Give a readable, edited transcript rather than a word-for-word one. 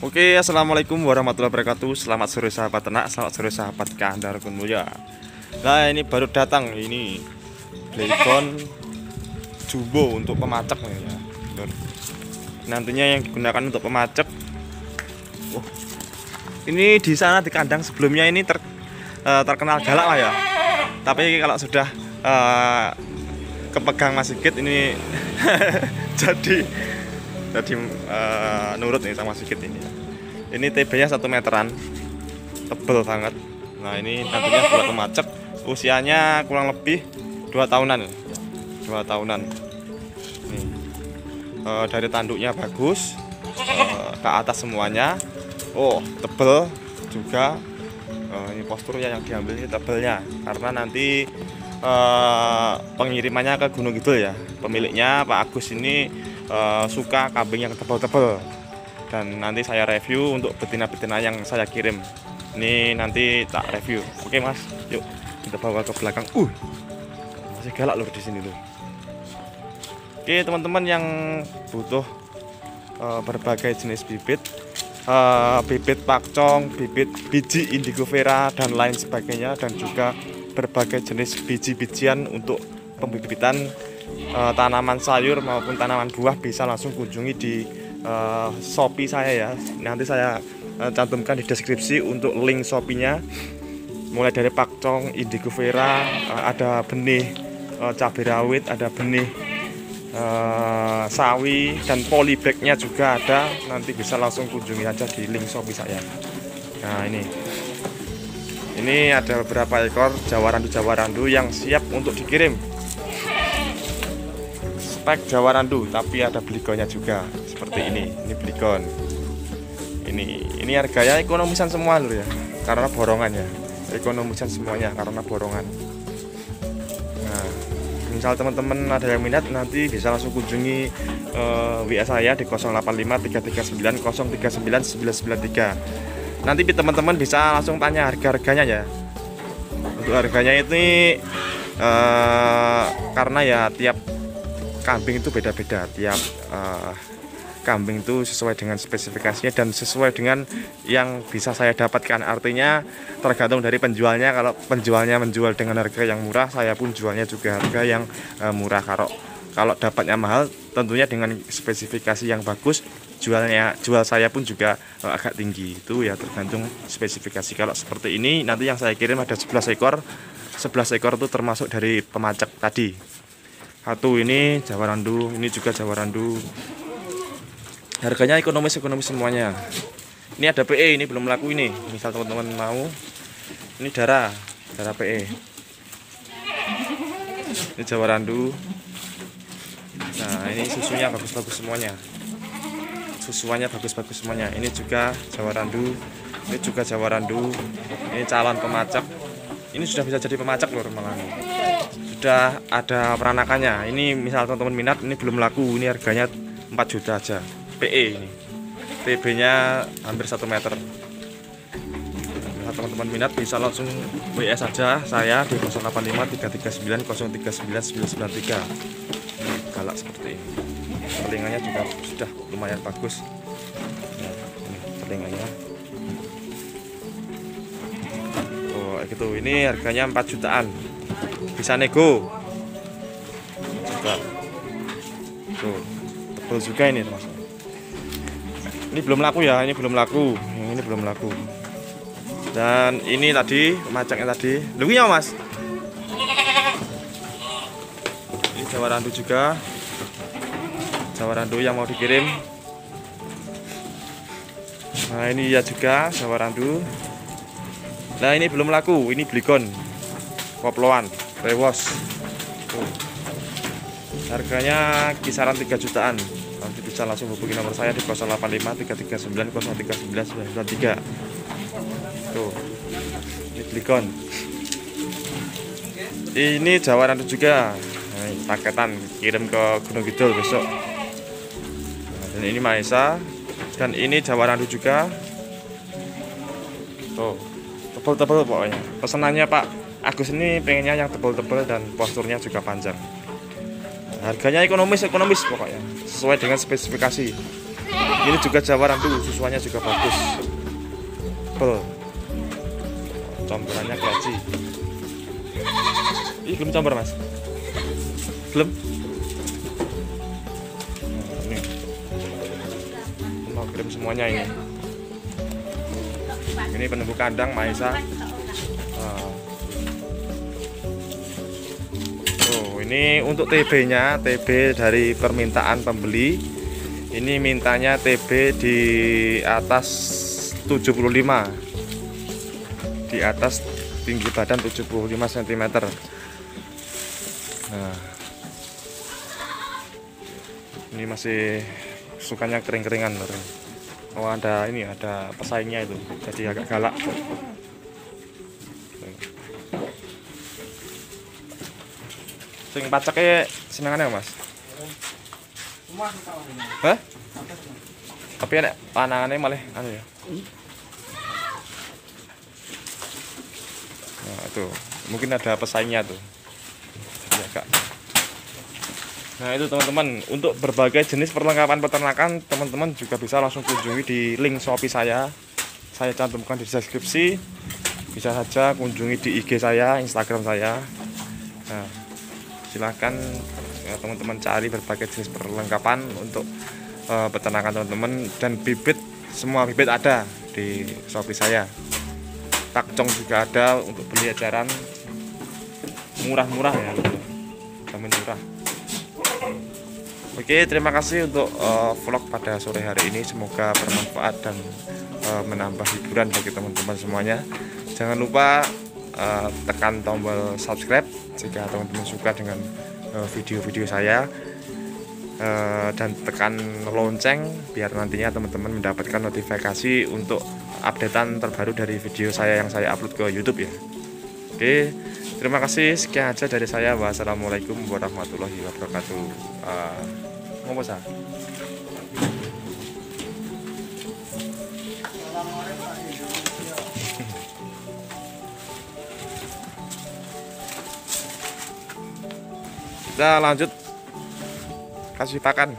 Oke, assalamualaikum warahmatullahi wabarakatuh. Selamat sore sahabat ternak, selamat sore sahabat kandar kun mulia. Nah, ini baru datang ini Blegon jumbo untuk pemacak nih ya. Nantinya yang digunakan untuk pemacak. Ini di sana di kandang sebelumnya ini terkenal galak lah ya. Tapi kalau sudah kepegang Mas Sigit ini jadi nurut nih sama Sigit ini. Ini TB-nya 1 meteran, tebel banget. Nah ini nantinya buat pemacak, usianya kurang lebih 2 tahunan. 2 tahunan. Nih, dari tanduknya bagus, ke atas semuanya. Oh tebel juga. Ini posturnya yang diambil ini tebelnya, karena nanti pengirimannya ke Gunung Kidul ya. Pemiliknya Pak Agus ini suka kambing yang tebal-tebal, dan nanti saya review untuk betina-betina yang saya kirim. Ini nanti tak review. Oke Mas, yuk kita bawa ke belakang. Masih galak loh di sini loh. Oke teman-teman yang butuh berbagai jenis bibit, bibit pakcong, bibit biji indigo vera dan lain sebagainya, dan juga berbagai jenis biji-bijian untuk pembibitan tanaman sayur maupun tanaman buah, bisa langsung kunjungi di Shopee saya ya. Nanti saya cantumkan di deskripsi untuk link Shopee-nya. Mulai dari pakcong, indigo vera, ada benih cabai rawit, ada benih sawi, dan polybag-nya juga ada. Nanti bisa langsung kunjungi aja di link Shopee saya. Nah ini ada beberapa ekor jawarandu yang siap untuk dikirim. Spek jawarandu, tapi ada Blegonnya juga seperti ini Blegon. Ini harganya ekonomisan semua lur ya, karena borongannya. Ekonomisan semuanya karena borongan. Nah, misal teman-teman ada yang minat, nanti bisa langsung kunjungi WA saya di 085339039993. Nanti teman-teman bisa langsung tanya harga-harganya ya. Untuk harganya ini karena ya tiap kambing itu beda-beda, tiap kambing itu sesuai dengan spesifikasinya dan sesuai dengan yang bisa saya dapatkan. Artinya tergantung dari penjualnya. Kalau penjualnya menjual dengan harga yang murah, saya pun jualnya juga harga yang murah. Kalau dapatnya mahal, tentunya dengan spesifikasi yang bagus, jual saya pun juga agak tinggi. Itu ya tergantung spesifikasi. Kalau seperti ini nanti yang saya kirim ada 11 ekor. 11 ekor itu termasuk dari pemacak tadi. Satu ini jawarandu, ini juga jawarandu. Harganya ekonomis semuanya. Ini ada PE, ini belum laku ini. Misal teman-teman mau, ini darah PE. Ini jawarandu. Nah ini susunya bagus-bagus semuanya. Susuannya bagus-bagus semuanya. Ini juga jawarandu, ini juga jawarandu. Ini calon pemacak. Ini sudah bisa jadi pemacak loh malah. Sudah ada peranakannya. Ini misal teman-teman minat, ini belum laku. Ini harganya 4 juta aja. PE ini. TB nya hampir 1 meter. Nah, teman-teman minat bisa langsung WA saja saya di 085339099993. Galak seperti ini. Telinganya juga sudah lumayan bagus. Nah, ini telinganya. Gitu. Ini harganya 4 jutaan. Bisa nego juga. Tuh, tebal juga ini teman. Ini belum laku ya, ini belum laku. Ini belum laku. Dan ini tadi pemacaknya tadi. Lu ya Mas. Ini jawarandu juga. Jawarandu yang mau dikirim. Nah, ini ya juga jawarandu. Nah, ini belum laku. Ini Blegon. Koploan. Rewos. Harganya kisaran 3 jutaan. Nanti bisa langsung hubungi nomor saya di 085339039993. Tuh. Ini Blegon. Ini jawarandu juga. Nah, paketan kirim ke Gunung Kidul besok. Nah, dan ini Maesa, dan ini jawarandu juga. Tuh. Tebal-tebal pokoknya. Pesanannya Pak Agus ini pengennya yang tebal-tebal dan posturnya juga panjang. Harganya ekonomis pokoknya, sesuai dengan spesifikasi. Ini juga Jawa Randu, susuannya juga bagus. Bel. Campurannya gaji. Ih, belum campur Mas. Belum. Nah, ini. Mau kirim semuanya ini. Ini penumbuh kandang Maisa. Ini untuk TB-nya, TB dari permintaan pembeli. Ini mintanya TB di atas 75. Di atas tinggi badan 75 cm. Nah. Ini masih sukanya kering-keringan. Oh, ada ini, ada pesaingnya itu. Jadi agak galak. Sing pacake senengane Mas. Hah? Tapi nek panangane malah anu ya. Nah, itu mungkin ada pesaingnya tuh. Jadi agak. Nah, itu teman-teman, untuk berbagai jenis perlengkapan peternakan teman-teman juga bisa langsung kunjungi di link Shopee saya. Saya cantumkan di deskripsi. Bisa saja kunjungi di IG saya, Instagram saya. Nah, silahkan ya, teman-teman cari berbagai jenis perlengkapan untuk peternakan teman-teman, dan bibit, semua bibit ada di Shopee saya. Takcong juga ada untuk beli eceran, murah-murah ya, jamin murah. Oke, terima kasih untuk vlog pada sore hari ini, semoga bermanfaat dan menambah hiburan bagi teman-teman semuanya. Jangan lupa tekan tombol subscribe jika teman-teman suka dengan video-video saya, dan tekan lonceng biar nantinya teman-teman mendapatkan notifikasi untuk updatean terbaru dari video saya yang saya upload ke YouTube ya. Oke, terima kasih, sekian aja dari saya. Wassalamualaikum warahmatullahi wabarakatuh. Ngomong sah. Kita lanjut kasih pakan.